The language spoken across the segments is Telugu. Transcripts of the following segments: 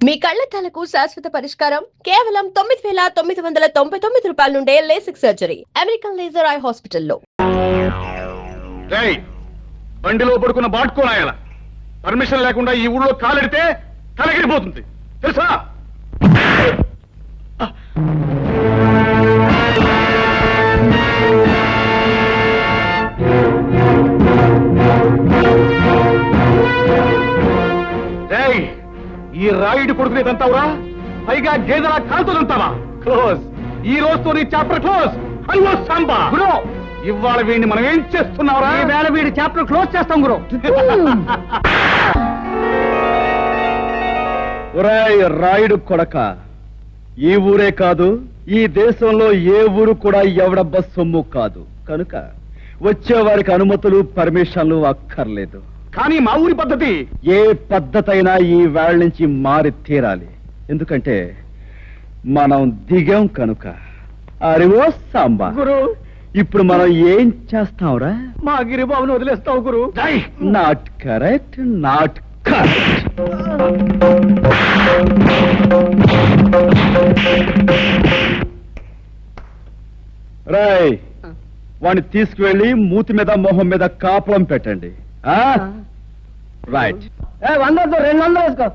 మీ కళ్లద్దాలకు శాశ్వత పరిష్కారం కేవలం 9,999 రూపాయల నుండే LASIK surgery American laser eye హాస్పిటల్లో. బండిలో పడుకున్న బాట్కోనాయాల పర్మిషన్ లేకుండా ఈ ఊళ్ళో కాలెడితే తలగిరిపోతుంది తెలుసా? ఈ రాయుడు కొడుకునే తంతావురా, పైగా గేదెలా కాలుతో తంతావా? క్లోజ్. ఈ రోజుతో నీ చాప్టర్ క్లోజ్. హలో సాంబా గురు, ఇవాళ వీడిని మనం ఏం చేస్తున్నావురా? ఈ వేళ వీడి చాప్టర్ క్లోజ్ చేస్తాం గురు. రాయుడు కొడక, ఈ ఊరే కాదు ఈ దేశంలో ఏ ఊరు కూడా ఎవడబ్బ సొమ్ము కాదు కనుక వచ్చే వారికి అనుమతులు పర్మిషన్లు అక్కర్లేదు. కానీ మా ఊరి పద్ధతి ఏ పద్ధతి అయినా ఈ వేళ నుంచి మారి తీరాలి. ఎందుకంటే మనం దిగాం కనుక. అరివో సాంబా గురు, ఇప్పుడు మనం ఏం చేస్తావురా? మా గిరిబాబును వదిలేస్తావు గురు. Not correct, not correct. Rai, వాడిని తీసుకువెళ్ళి మూతి మీద మొహం మీద కాపులం పెట్టండి. రైట్. 100 200 వేసుకో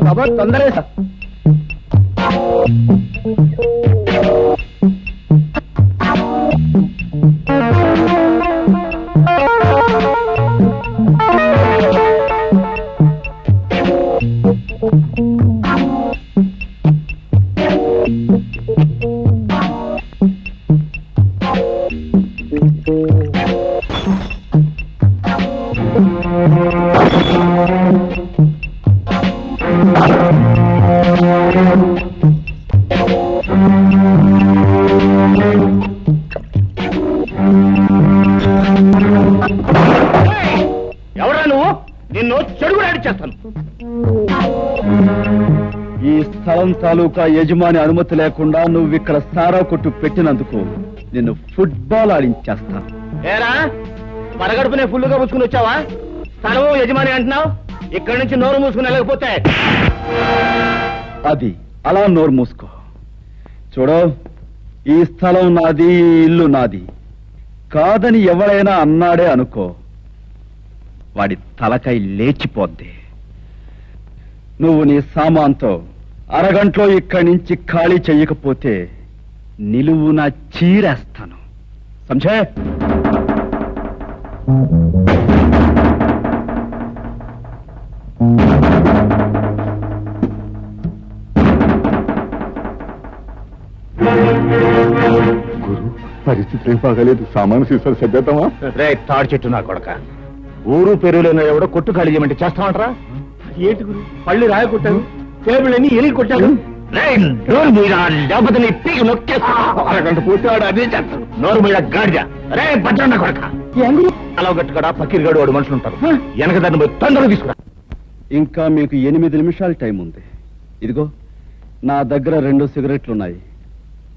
బాబా, తొందర వేసా. ఎవరా నువ్వు? నిన్ను చెడుగు చేస్తాను. ఈ స్థలం తాలూకా యజమాని అనుమతి లేకుండా నువ్వు ఇక్కడ సారా కొట్టు పెట్టినందుకు నిన్ను ఫుట్బాల్ ఆడించేస్తాను. ఏరా, పరగడుపునే ఫుల్లుగా పుచ్చుకుని వచ్చావా? స్థలం యజమాని అంటున్నావు, ఇక్కడి నుంచి నోరు మూసుకుని వెళ్ళకపోతే అది అలా నోరు మూసుకో. చూడు, ఈ స్థలం నాది, ఈ ఇల్లు నాది కాదని ఎవరైనా అన్నాడే అనుకో, వాడి తలకై లేచిపోద్ది. నువ్వు నీ సామాన్తో అరగంటలో ఇక్కడి నుంచి ఖాళీ చెయ్యకపోతే నిలువున చీరేస్తాను. సంజే? గురు, పరిస్థితి ఏం బాగాలేదు. సామాను సీసాలు సర్దేద్దామా? రే తాడు చెట్టు నా కొడక, ఊరు పెరుగులేని ఎవడో కొట్టు ఖాళీ చేయమంటే చేస్తామంటారా? ఏంటి గురు, పళ్ళు రాయ కొట్టాను, టేబుల్ అని ఎలిగి కొట్టాను. లేకపోతే నీ పీకి నొక్కేస్తా. అరగంట పూర్తివాడు అదే చేస్తాను. నోరు మీద గాడిద. రే భద్రన్న కొడక, అలా గట్టుకడా పకీర్గాడు వాడు మనుషులు ఉంటారు. వెనక దాన్ని తొందరగా తీసుకురా. ఇంకా మీకు 8 నిమిషాలు టైం ఉంది. ఇదిగో నా దగ్గర 2 సిగరెట్లున్నాయి.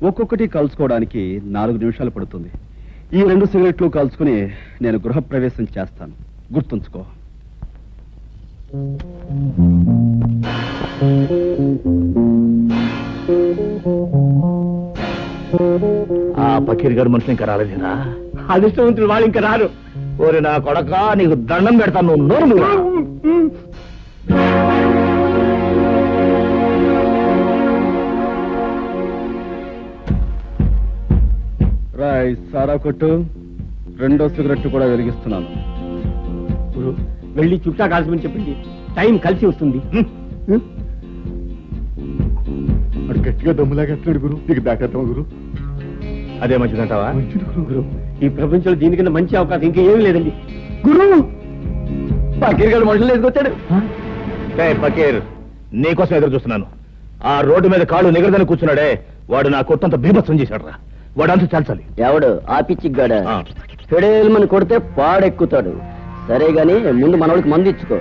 ఒక్కొక్కటి కలుసుకోవడానికి 4 నిమిషాలు పడుతుంది. ఈ 2 సిగరెట్లు కలుసుకుని నేను గృహప్రవేశం చేస్తాను, గుర్తుంచుకో. ఆ పకీర్ గారు మనుషులు ఇంకా రాలేదేనా? అదృష్టవంతులు వాళ్ళు ఇంకా రారు. ఓరి నా కొడక, నీకు దండం పెడతాను. నువ్వు నోరు రాయ్. సారా కొట్టు, 2వ సిగరెట్ కూడా వెలిగిస్తున్నాను. వెళ్ళి చుట్టా కాల్చమని చెప్పండి, టైం కలిసి వస్తుంది. అడు గట్టిగా దమ్ములాగేస్తున్నాడు గురు, నీకు దాటేద్దాం గురు. అదే మంచిదంటావా? గురు, ఈ ప్రపంచంలో దీనికన్నా మంచి అవకాశం ఇంకేమీ లేదండి. గురు, పకీర్ గారు మనుషులు వేసుకొచ్చాడు. పకీర్, నీకోసం ఎదురు చూస్తున్నాను. ఆ రోడ్డు మీద కాళ్ళు నిగరదని కూర్చున్నాడే, వాడు నా కొట్టంత బీభత్సం చేశాడు రా. వాడు అంతా చాల్చాలి. ఎవడు? ఆ పిచ్చిగాడ ఫెడేల్మని కొడితే పాడెక్కుతాడు. సరే గాని ముందు మనవాడికి మందు ఇచ్చుకో.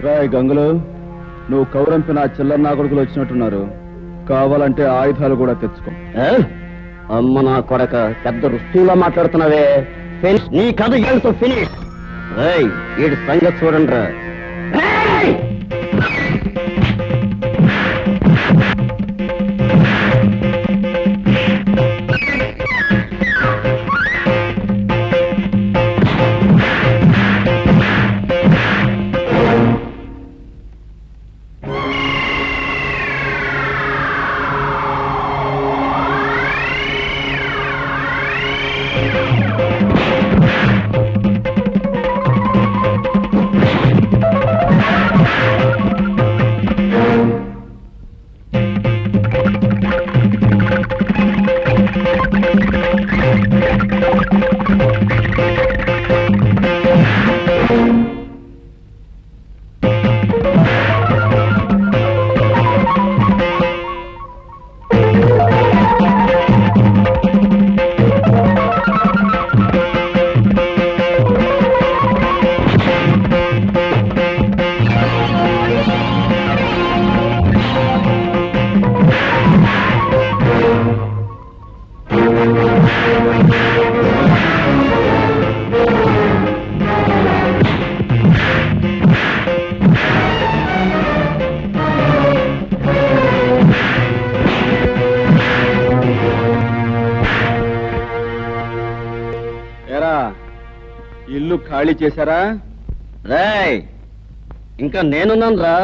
రాయ్ గంగులు, నువ్వు కౌరంపిన చిల్లర నా కొడుకులు వచ్చినట్టున్నారు. కావాలంటే ఆయుధాలు కూడా తెచ్చుకో. అమ్మ నా కొడక, పెద్ద రుస్తులా మాట్లాడుతున్నావే. నీ కథ ఏంటో ఫినిష్. వీడి సంగతి చూడండి రా. ఖాళీ చేశారా? రేయ్, ఇంకా నేనున్నాను రా.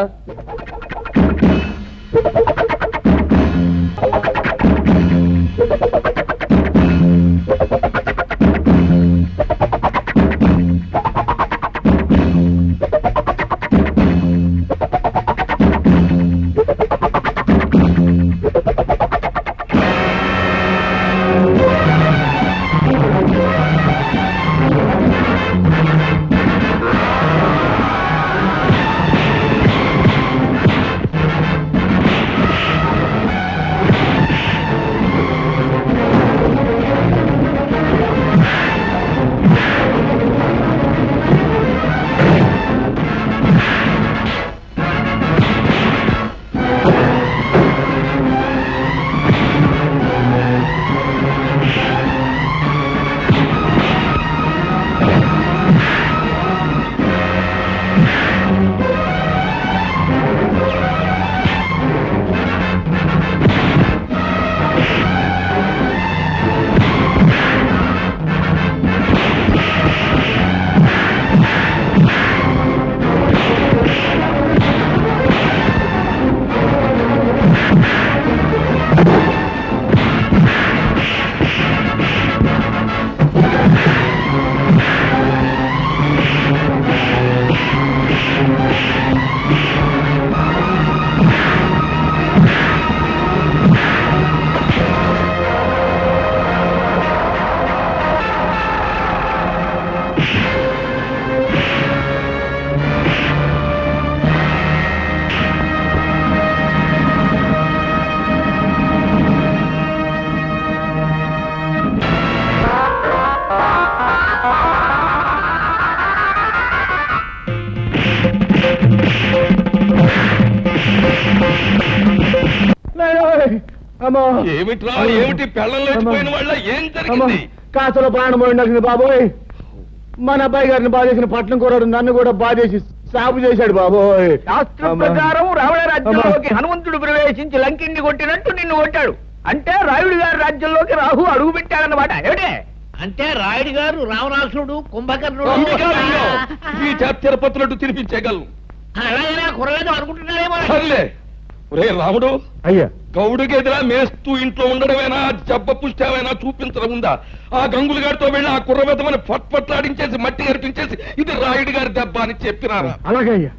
ఏమిట్రా ఏమిటి పెళ్ళం లేచిపోయిన వాళ్ళ ఏం జరిగింది? కాసులో ప్రాణం పోయింది బాబోయ్. మన అబ్బాయి గారిని బాధేసిన పట్నం కూరడు నన్ను కూడా బాధేసి సాగు చేశాడు బాబోయ్. శాస్త్రం ప్రకారం రావణ రాజ్యంలోకి హనుమంతుడు ప్రవేశించి లంకిని కొట్టినట్టు నిన్ను కొట్టాడు. అంటే రాయుడు గారి రాజ్యంలోకి రాహు అడుగు పెట్టాడన్నమాట. ఏమిటే అంటే రాయుడు గారు రావణాసురుడు కుంభకర్ణుడు ఈ తిరుపతులట్టు తినిపించేయగలను. అలాగే కురలేదు అనుకుంటున్నారేమో. సర్లే ఒరే రాముడు, అయ్యా గౌడుకి ఎదురా మేస్తూ ఇంట్లో ఉండడమేనా, జబ్బ పుష్టామైనా చూపించడం ఉందా? ఆ గంగులు గారితో వెళ్ళి ఆ కుర్రబెద్దమని పట్లాడించేసి మట్టి కనిపించేసి ఇది రాయుడు గారి దెబ్బ అని చెప్పినారా? అలాగే అయ్యా.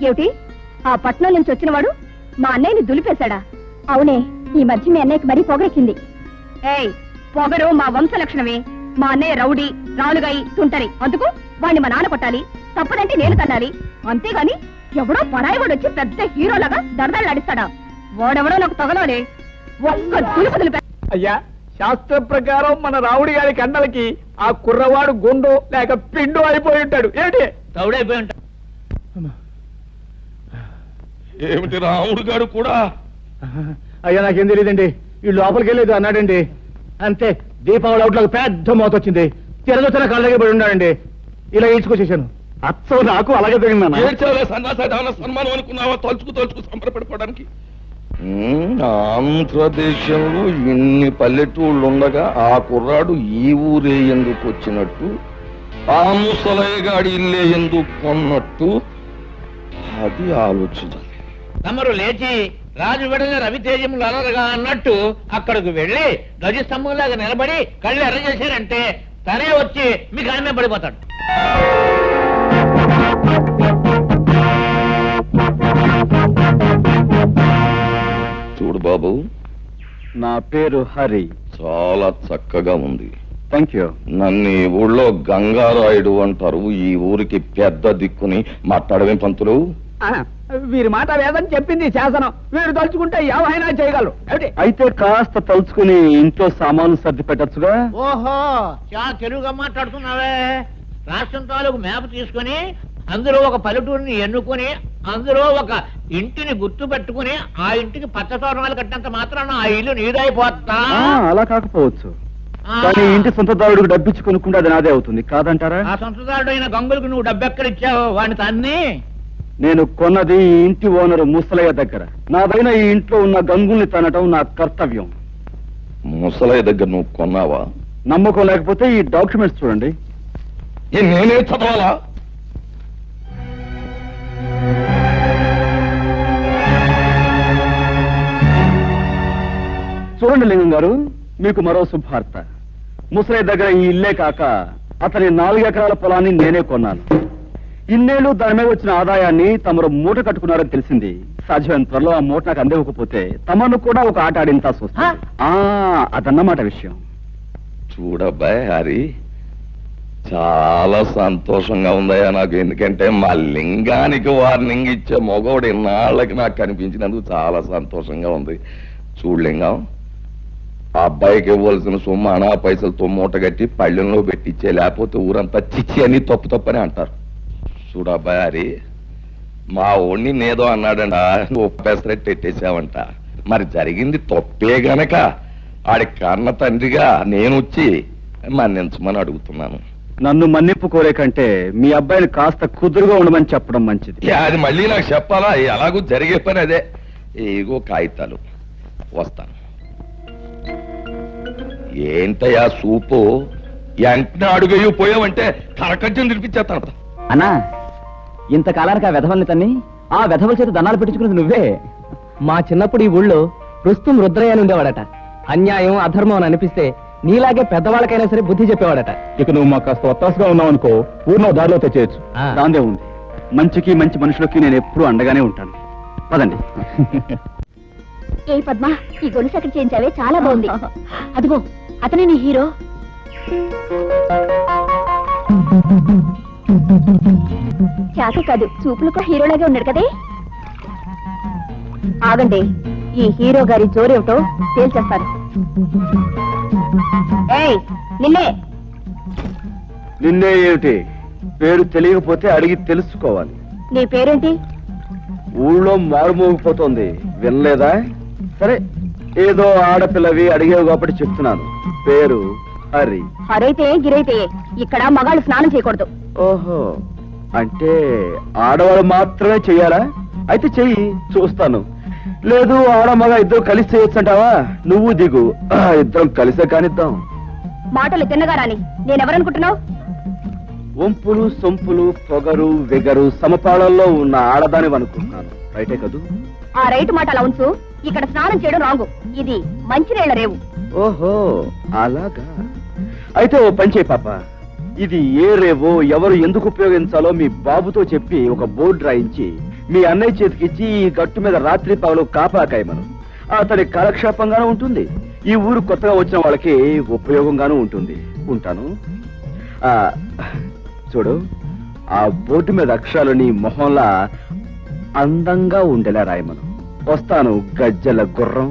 ఏమిటి ఆ పట్నం నుంచి వచ్చినవాడు మా అన్నయ్యని దులిపేశాడా? అవునే, ఈ మధ్య మీ అన్నయ్యకి మరీ పొగరెక్కింది. ఏయ్, పొగరు మా వంశ లక్షణమే. మా అన్నయ్య రౌడీ, రాలుగాయి, తుంటరి. అందుకు వాణ్ణి మా నాన్న కొట్టాలి, తప్పదంటే నేను తన్నాలి. అంతేగాని ఎవడో పరాయివాడు వచ్చి పెద్ద హీరోలాగా దరదలు నడిస్తాడా? వాడెవడో నాకు తగలాలే. ఒక్క దులుపు దులిపే. అయ్యా, శాస్త్ర ప్రకారం మన రావుడి గారి కండలకి ఆ కుర్రవాడు గుండు లేక పిండు అయిపోయి ఉంటాడు. ఏమిటి తౌడైపోయి ఉంటాడు. ఏమిటి రాముడు గారు కూడా? అయ్యా నాకేం తెలియదండి. ఈ లోపలికి వెళ్ళేది అన్నాడండి. అంతే, దీపావళి అవుట్లోకి పెద్ద మోత వచ్చింది. తిరగొచ్చిన కళ్ళకి పడి ఉన్నాడండి. ఇలా ఈడ్చుకొచ్చేసాను. అచ్చం నాకు అలాగే జరిగిందన్న. ఏడ్చాలే సన్నాసాటి సన్మానం అనుకున్నావా? తలుచుకు సంబరపడిపోవడానికి. ఆంధ్రదేశంలో ఇన్ని పల్లెటూళ్ళు ఉండగా ఆ కుర్రాడు ఈ ఊరే ఎందుకు వచ్చినట్టు, ఆ ముసలయ్యగాడి ఇల్లే ఎందుకు కొన్నట్టు, అది ఆలోచించాలి. తమరు లేచి రాజు వెడల రవితేజములు అలరగా అన్నట్టు అక్కడికి వెళ్లి ధ్వజస్తంభంలాగా నిలబడి కళ్ళు ఎర్ర చేశారంటే తనే వచ్చి మీకు ఆమె పడిపోతాడు. చూడు బాబు, నా పేరు హరి. చాలా చక్కగా ఉంది. Thank you. నన్ను ఈ ఊళ్ళో గంగారాయుడు అంటారు. ఈ ఊరికి పెద్ద దిక్కుని మాట్లాడమే పంతులు. వీరి మాట వేదని చెప్పింది శాసనం. వీరు తలుచుకుంటే ఏమైనా చేయగలరు. అయితే కాస్త తలుచుకుని ఇంట్లో సామాను సర్ది పెట్టచ్చుగా. ఓహో, చాలా తెలుగుగా మాట్లాడుతున్నావే. రాష్ట్రం తాలూకు మ్యాప్ తీసుకుని అందులో ఒక పల్లెటూరిని ఎన్నుకొని అందులో ఒక ఇంటిని గుర్తు పెట్టుకుని ఆ ఇంటికి పచ్చ తోరణాలు కట్టినంత మాత్రాన ఆ ఇల్లు నీదైపోతా. అలా కాకపోవచ్చు, కానీ ఇంటి సొంతదారుడికి డబ్బిచ్చి కొనుక్కుంటే అది నాదే అవుతుంది కాదంటారా? ఆ సొంతదారుడు అయిన గంగులకు నువ్వు డబ్బెక్కడిచ్చావు? వాడిని తన్ని నేను కొన్నది ఈ ఇంటి ఓనరు ముసలయ్య దగ్గర. నాదైన ఈ ఇంట్లో ఉన్న గంగుల్ని తనటం నా కర్తవ్యం. ముసలయ్య దగ్గర నువ్వు కొన్నావా? నమ్మకం లేకపోతే ఈ డాక్యుమెంట్స్ చూడండి. నేనే చదవాలా? చూడండి లింగం గారు, మీకు మరో శుభార్త. ముసలయ్య దగ్గర ఈ ఇల్లే కాక అతని 4 ఎకరాల పొలాన్ని నేనే కొన్నాను. ఇన్నేళ్లు దాని మీద వచ్చిన ఆదాయాన్ని తమరు మూట కట్టుకున్నారని తెలిసింది. సాధ్యమైన త్వరలో ఆ మూట నాకు అందివ్వకపోతే తమను కూడా ఒక ఆట ఆడింతాల్సి వస్తుంది. అదన్నమాట విషయం. చూడబ్బాయి హరి, చాలా సంతోషంగా ఉందయ్యా నాకు. ఎందుకంటే మా లింగానికి వార్నింగ్ ఇచ్చే మగవాడు ఇన్నాళ్ళకి నాకు కనిపించినందుకు చాలా సంతోషంగా ఉంది. చూడు లింగం, ఆ అబ్బాయికి ఇవ్వాల్సిన సొమ్ము అనా పైసలతో మూట కట్టి పళ్ళెంలో పెట్టించే, లేకపోతే ఊరంతా చిచ్చి అని తప్పు తప్పని అంటారు. చూడు అబ్బాయి హరి, మా ఓణ్ణి నేదో అన్నాడంట, నువ్వు పెసరెట్టు ఎట్టేసావంట. మరి జరిగింది తప్పే గనక ఆడి కన్న తండ్రిగా నేను వచ్చి మన్నించమని అడుగుతున్నాను. నన్ను మన్నిప్పు కోరే కంటే మీ అబ్బాయిని కాస్త కుదురుగా ఉండమని చెప్పడం మంచిది. అది మళ్ళీ నాకు చెప్పాలా? ఎలాగూ జరిగే పని అదే. ఏగో కాగితాలు, వస్తాను. ఏంటయ్యా సూపు, వెంటనే అడుగయ్యూ పోయావంటే కరకజ్జం తినిపించేస్తాను. అన్నా, ఇంతకాలానికి ఆ వెధవల్ని తన్ని ఆ వెధవల చేత దండాలు పెట్టించుకున్నది నువ్వే. మా చిన్నప్పుడు ఈ ఊళ్ళో రుస్తుం రుద్రయ్య అని ఉండేవాడట. అన్యాయం అధర్మం అని అనిపిస్తే నీలాగే పెద్దవాళ్ళకైనా సరే బుద్ధి చెప్పేవాడట. ఇక నువ్వు మాకు కాస్త ఒత్తాసుగా ఉన్నావు అనుకో, ఊరిలో దారిలో తెచ్చేయచ్చు. దాందే ఉంది. మంచికి మంచి మనుషులకి నేను ఎప్పుడూ అండగానే ఉంటాను. పదండి. ఏ పద్మ, ఈ గొలుసు ఎక్కడ చేయించావే, చాలా బాగుంది. అదిగో అతనే నీ హీరో. చాక కాదు, చూపులు కూడా హీరోలాగే ఉన్నాడు కదే. ఆగండి, ఈ హీరో గారి జోరేమిటో తేల్చేస్తారు. ఏయ్ నిన్నే. నిన్నే ఏమిటి? పేరు తెలియకపోతే అడిగి తెలుసుకోవాలి. నీ పేరేంటి? ఊళ్ళో మారుమోగిపోతోంది, వినలేదా? సరే, ఏదో ఆడపిల్లవి అడిగేవి కాబట్టి చెప్తున్నాను. పేరు హరి. హరైతే గిరైతే ఇక్కడ మగాళ్ళు స్నానం చేయకూడదు. ఓహో, అంటే ఆడవాళ్ళు మాత్రమే చెయ్యాలా? అయితే చెయ్యి, చూస్తాను. లేదు ఆడ మగ ఇద్దరు కలిసి చేయొచ్చంటావా? నువ్వు దిగు, ఇద్దరం కలిసే కానిద్దాం. మాటలు తిన్నగా రాని. నేనెవరనుకుంటున్నావు? వంపులు సొంపులు పొగరు వెగరు సమపాళల్లో ఉన్న ఆడదాని అనుకుంటున్నాను. రైటే కదూ? ఆ రైటు మాట అలా ఉంచు. ఇక్కడ స్నానం చేయడం రాంగు. ఇది మంచినీళ్ల రేవు. ఓహో, అలాగా. అయితే ఓ పని చేయి పాప, ఇది ఏ రేవో ఎవరు ఎందుకు ఉపయోగించాలో మీ బాబుతో చెప్పి ఒక బోర్డు రాయించి మీ అన్నయ్య చేతికిచ్చి ఈ గట్టు మీద రాత్రి పగలు కాపాకాయమను. అతడి కాలక్షేపంగానూ ఉంటుంది, ఈ ఊరు కొత్తగా వచ్చిన వాళ్ళకి ఉపయోగంగానూ ఉంటుంది. ఉంటాను. చూడు, ఆ బోర్డు మీద అక్షరాలు నీ మొహంలా అందంగా ఉండేలా రాయమను. వస్తాను, గజ్జల గుర్రం.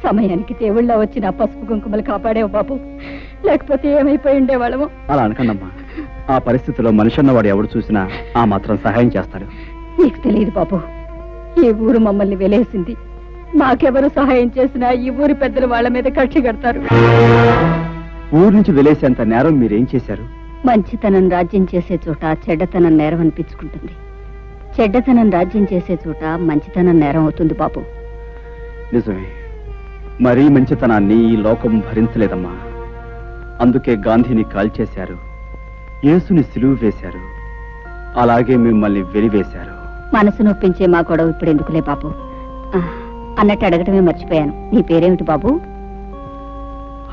సమయానికి దేవుళ్ళ వచ్చిన పసుపు కుంకుమలు కాపాడేవు బాబు, లేకపోతే ఏమైపోయి ఉండేవాళ్ళము. అలా అనకండమ్మా. ఆ పరిస్థితిలో మనిషి అన్నవాడు ఎవడు చూసినా ఆ మాత్రం సహాయం చేస్తాడు. నీకు తెలియదు బాబు, ఈ ఊరు మమ్మల్ని వెలేసింది. మాకెవరు సహాయం చేసినా ఈ ఊరి పెద్దలు వాళ్ళ మీద కక్షి కడతారు. ఊరు నుంచి వెలేసేంత నేరం మీరేం చేశారు? మంచితనం రాజ్యం చేసే చోట చెడ్డతనం నేరం అనిపించుకుంటుంది. చెడ్డతనం రాజ్యం చేసే చోట మంచితనం నేరం అవుతుంది బాబు. నిజమే, మరీ మంచితనాన్ని ఈ లోకం భరించలేదమ్మా. అందుకే గాంధీని కాల్చేశారు, యేసుని సిలువ వేశారు, అలాగే మిమ్మల్ని వెలివేశారు. మనసు నొప్పించే మా గొడవ ఇప్పుడు ఎందుకులే బాబు. అన్నట్టు అడగటమే మర్చిపోయాను, నీ పేరేమిటి బాబు?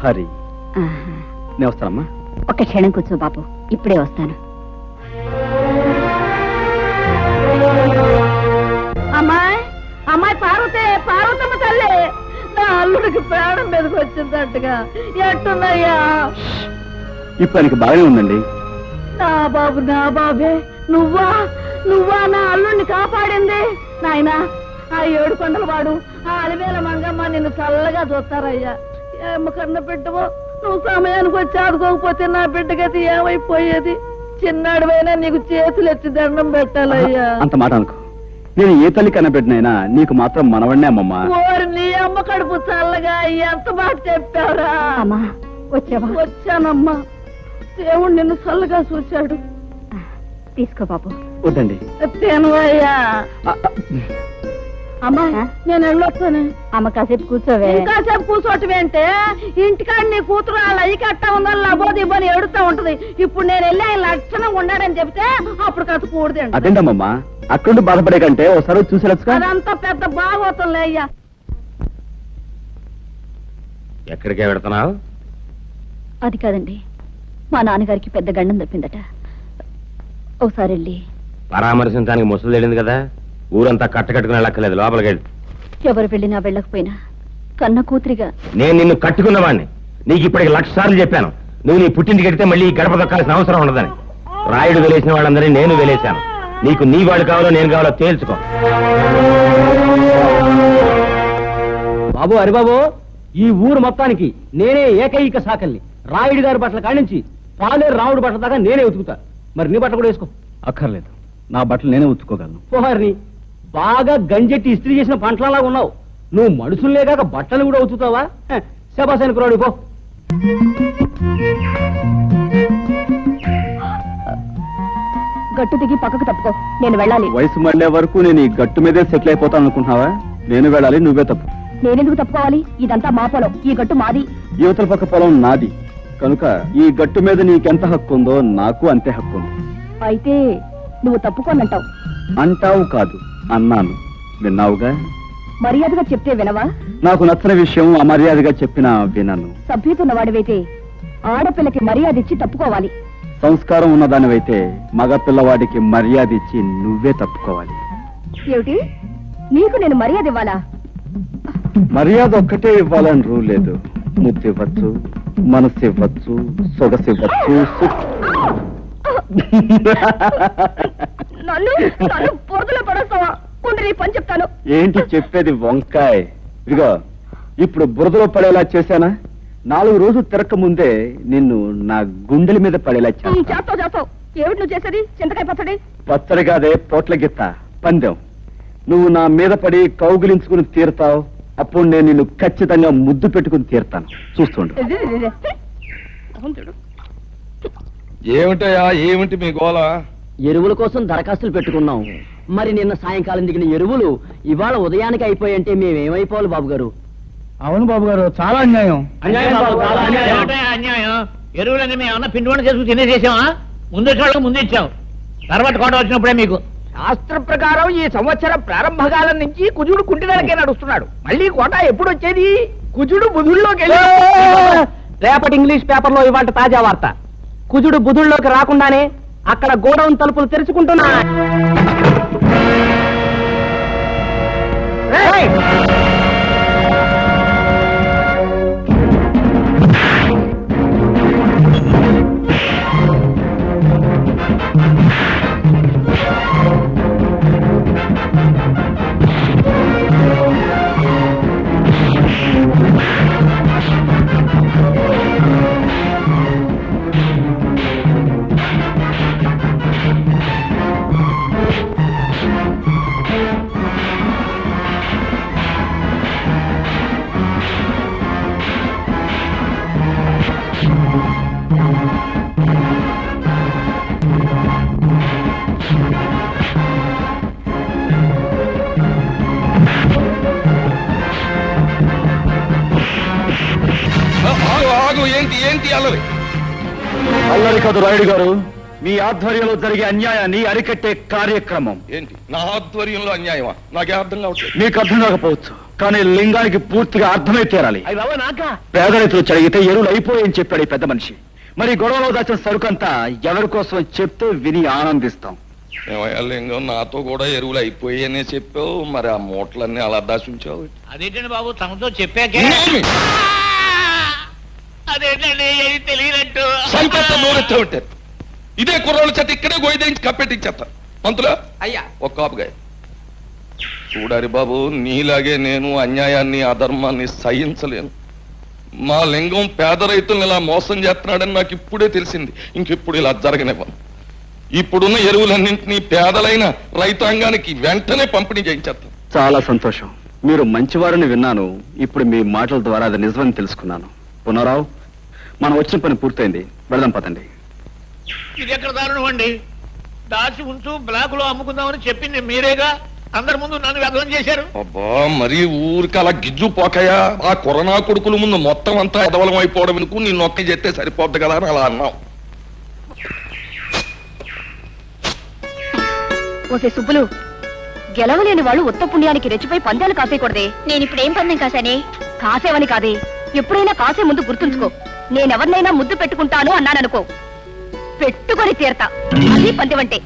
హరి. నేను వస్తానమ్మా. ఒక్క క్షణం కూర్చో బాబు, ఇప్పుడే వస్తాను. అమ్మాయి, అమ్మాయి అల్లుడికి ప్రాణం మీదకి వచ్చిందట్టుగా ఎట్టున్నాయ్యా? ఇప్పుడు ఆయనకి బాగానే ఉందండి. నా బాబు నా బాబే, నువ్వా నువ్వా నా అల్లుడిని కాపాడింది? నాయనా, ఆ 7 కొండల వాడు, ఆ అలివేల మంగమ్మ నిన్ను చల్లగా చూస్తారయ్యా. ఏమ కన్న బిడ్డవో, నువ్వు సమయానికి వచ్చి ఆదుకోకపోతే నా బిడ్డ గతి ఏమైపోయేది? చిన్నాడువైనా నీకు చేతులు ఎత్తి దండం పెట్టాలయ్యా. అంత మాట అనుకో. నేను ఏ తల్లి కనబెట్టినైనా నీకు మాత్రం మనవడినే అమ్మమ్మా. ఓరి నీ అమ్మ కడుపు చల్లగా ఎంత మాట చెప్పావురా. అమ్మా వచ్చావా? వచ్చానమ్మా. దేవుడు నిన్ను చల్లగా చూశాడు. తీసుకో బాబు. వద్దండి. తినవయ్యా. అమ్మా నేను వెళ్ళొస్తాను. అమ్మ కాసేపు కూర్చోవే. ఇంకాసేపు కూర్చోటం ఏంటే? ఇంటికాడ నీ కూతురు వాళ్ళ అయ్యి కట్టా ఉందని లబోది ఇవ్వని ఎడుతా ఉంటది. ఇప్పుడు నేను వెళ్ళి ఆయన లక్షణంగా ఉన్నాడని చెప్తే అప్పుడు కథ కూడదండి. అదేంటమ్మమ్మా, అక్కడ బాధపడే కంటే ఒకసారి చూసేలచ్చుగా. అదంతా పెద్ద బాగోతుందిలే అయ్యా. ఎక్కడికే పెడుతున్నావు? అది కాదండి, మా నాన్నగారికి పెద్ద గండం తప్పిందట. ఒకసారి వెళ్ళి పరామర్శించడానికి ముసలు వెళ్ళింది కదా, ఊరంతా కట్టుకుని వెళ్ళక్కర్లేదు, లోపలికి వెళ్ళి. ఎవరు వెళ్ళినా వెళ్ళకపోయినా కన్న కూతురిగా నేను నిన్ను కట్టుకున్నవాడిని. నీకు ఇప్పటికి 1,00,000 సార్లు చెప్పాను, నువ్వు నీ పుట్టింటికి వెడితే మళ్ళీ ఈ గడప దొక్కాల్సిన అవసరం ఉండదని. రాయుడు వెలేసిన వాళ్ళందరినీ నేను వెలేశాను. నీకు నీ వాడు కావాలో నేను కావాలో తేల్చుకో. బాబు హరిబాబు, ఈ ఊరు మొత్తానికి నేనే ఏకైక సాకల్ని. రాయుడు గారి బట్టల కాడించి పాలేరు రాముడు బట్టల దాకా నేనే ఉతుకుతా. మరి నీ బట్టలు కూడా వేసుకో. అక్కర్లేదు, నా బట్టలు నేనే ఉతుక్కోగలను. పోహారిని బాగా గంజెట్టి ఇస్త్రీ చేసిన పంటలలా ఉన్నావు. నువ్వు మనుషుల్లే కాక బట్టలు కూడా ఉతుకుతావా? శబాసానికి రాడు పో. గట్టు దిగి పక్కకు తప్పుకో, నేను వెళ్ళాలి. వయసు మళ్ళే వరకు నేను ఈ గట్టు మీదే సెటిల్ అయిపోతాను అనుకుంటున్నావా? నేను వెళ్ళాలి, నువ్వే తప్పు. నేనెందుకు తప్పుకోవాలి? ఇదంతా మా పొలం, ఈ గట్టు మాది. యువతల పక్క పొలం నాది కనుక ఈ గట్టు మీద నీకెంత హక్కు ఉందో నాకు అంతే హక్కు ఉంది. అయితే నువ్వు తప్పుకోనంటావు. అంటావు కాదు, అన్నాను. విన్నావుగా. మర్యాదగా చెప్తే వినవా? నాకు నచ్చని విషయం అమర్యాదగా చెప్పినా వినను. సభ్యతున్నవాడివైతే ఆడపిల్లకి మర్యాద ఇచ్చి తప్పుకోవాలి. సంస్కారం ఉన్నదానివైతే మగ పిల్లవాడికి మర్యాద ఇచ్చి నువ్వే తప్పుకోవాలి. ఏమిటి? నీకు నేను మర్యాద ఇవ్వాలా? మర్యాద ఒక్కటే ఇవ్వాలని రూల్ లేదు. ముద్దు ఇవ్వచ్చు, మనసు ఇవ్వచ్చు, సొగసు ఇవ్వచ్చు. నన్ను పొరదలో పడేస్తావా? కొంత నీ పని చెప్తాను. ఏంటి చెప్పేది వంకాయ్? ఇదిగో, ఇప్పుడు బురదలో పడేలా చేశానా? 4 రోజులు తిరక్క ముందే నిన్ను నా గుండెల మీద పడేలా చేస్తాను. చేస్తావు. ఏమిటి నువ్వు చేసేది? చింతకాయ పచ్చడి? పచ్చడి కాదే, పోట్ల గిత్త పందెం. నువ్వు నా మీద పడి కౌగిలించుకుని తీరుతావు. అప్పుడు నేను నిన్ను ఖచ్చితంగా ముద్దు పెట్టుకుని తీరుతాను. చూస్తుండు. ఏమిటయా, ఏమిటి మీ గోల? ఎరువుల కోసం దరఖాస్తులు పెట్టుకున్నాం. మరి నిన్న సాయంకాలం దిగిన ఎరువులు ఇవాళ ఉదయానికి అయిపోయంటే మేమేమైపోవాలి బాబు గారు? అవును బాబు గారు, చాలా అన్యాయం. ఏమిటయ్యా అన్యాయం? ఎరువులన్నీ మేము ఏమన్నా పిండి వంట చేసుకుని తినేసేసామా? ముందు వాళ్ళకి ముందు ఇచ్చాం, తర్వాత కోట వచ్చినప్పుడే మీకు. శాస్త్ర ప్రకారం ఈ సంవత్సరం ప్రారంభకాలం నుంచి కుజుడు కుంటినరకే నడుస్తున్నాడు. మళ్ళీ కోట ఎప్పుడు వచ్చేది? కుజుడు బుధుల్లోకి వెళ్ళి రేపటి ఇంగ్లీష్ పేపర్లో ఇవాళ తాజా వార్త. కుజుడు బుధుల్లోకి రాకుండానే అక్కడ గోడౌన్ తలుపులు తెరుచుకుంటున్నా. ఏంటి ఏంటి అల్లరి? అల్లరి కాదు రాయుడు గారు, మీ ఆధ్వర్యంలో జరిగే అన్యాయాన్ని అరికట్టే కార్యక్రమం. ఏంటి నా ఆధ్వర్యంలో అన్యాయమా? నాకే అర్థం కావట్లేదు. మీకు అర్థం కాకపోవచ్చు, కానీ లింగానికి పూర్తిగా అర్థమై తీరాలి. అయ్యి బాబా నాకా పేద రైతులు చదివితే ఎరువులు అయిపోయని చెప్పాడు ఈ పెద్ద మనిషి. మరి గొడవలో దాచిన సరుకంతా ఎవరి కోసం చెప్తే విని ఆనందిస్తాం. ఏమయ్యా లింగం, నాతో కూడా ఎరువులు అయిపోయాయనే చెప్పావు, మరి ఆ మూటలన్నీ అలా దాచుంచావు. అదేంటండి బాబు తమతో చెప్పాకే అదేంటండి ఏది తెలియనట్టు నోరెత్తా ఉంటారు. ఇదే కుర్రోళ్ళ చేత ఇక్కడే గోయిదేంచి కప్పెట్టించేస్తా. మంతులా అయ్యా ఒక్క కాపుగా చూడారి బాబు, నీలాగే నేను అన్యాయాన్ని అధర్మాన్ని సహించలేను. మా లింగం పేద రైతులను ఇలా మోసం చేస్తున్నాడని నాకు ఇప్పుడే తెలిసింది. ఇంకెప్పుడు ఇలా జరగనివ్వను. ఇప్పుడున్న ఎరువులన్నింటినీ పేదలైన రైతాంగానికి వెంటనే పంపిణీ చేయించేస్తాం. చాలా సంతోషం. మీరు మంచివారని విన్నాను. ఇప్పుడు మీ మాటల ద్వారా అది నిజమని తెలుసుకున్నాను. పునరావు, మనం వచ్చిన పని పూర్తయింది, వెళదాం పదండి. ఇది ఎక్కడ దారుణం అండి? దాచి ఉంచు బ్లాక్ లో అమ్ముకుందామని చెప్పింది మీరేగా, అందరి ముందు నన్ను వ్యర్థం చేశారు. అబ్బా, మరి ఊరికి అలా గిజ్జు పోకయా? ఆ కరోనా కొడుకుల ముందు మొత్తం అంతా ఎదవలం అయిపోవడం ఎందుకు? నీ నొక్కి చెప్తే సరిపోద్ది కదా అని అలా అన్నావు. ఓసే సుబ్బులు, గెలవలేని వాళ్ళు ఉత్త పుణ్యానికి రెచ్చిపోయి పందాలు కాసేయకూడదే. నేను ఇప్పుడు ఏం పందెం కాసానే? కాసేవని కాదే, ఎప్పుడైనా కాసే ముందు గుర్తుంచుకో. నేనెవరినైనా ముద్దు పెట్టుకుంటాను అన్నాననుకో, పెట్టుకొని తీరతా. అది పందెమంటే.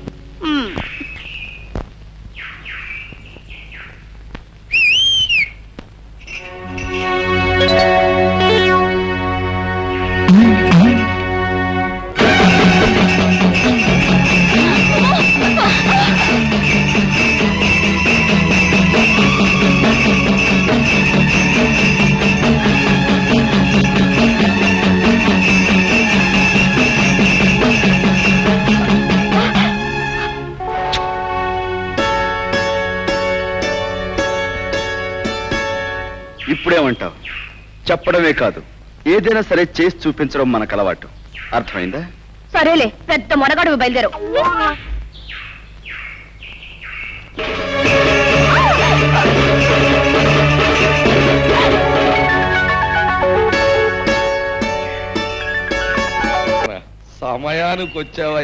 ఇప్పుడేమంటావు? చెప్పడమే కాదు, ఏదైనా సరే చేసి చూపించడం మనకు అలవాటు. అర్థమైందా? సరేలే, పెద్ద మొనగాడు బయలుదేరు. సమయానికి వచ్చావా?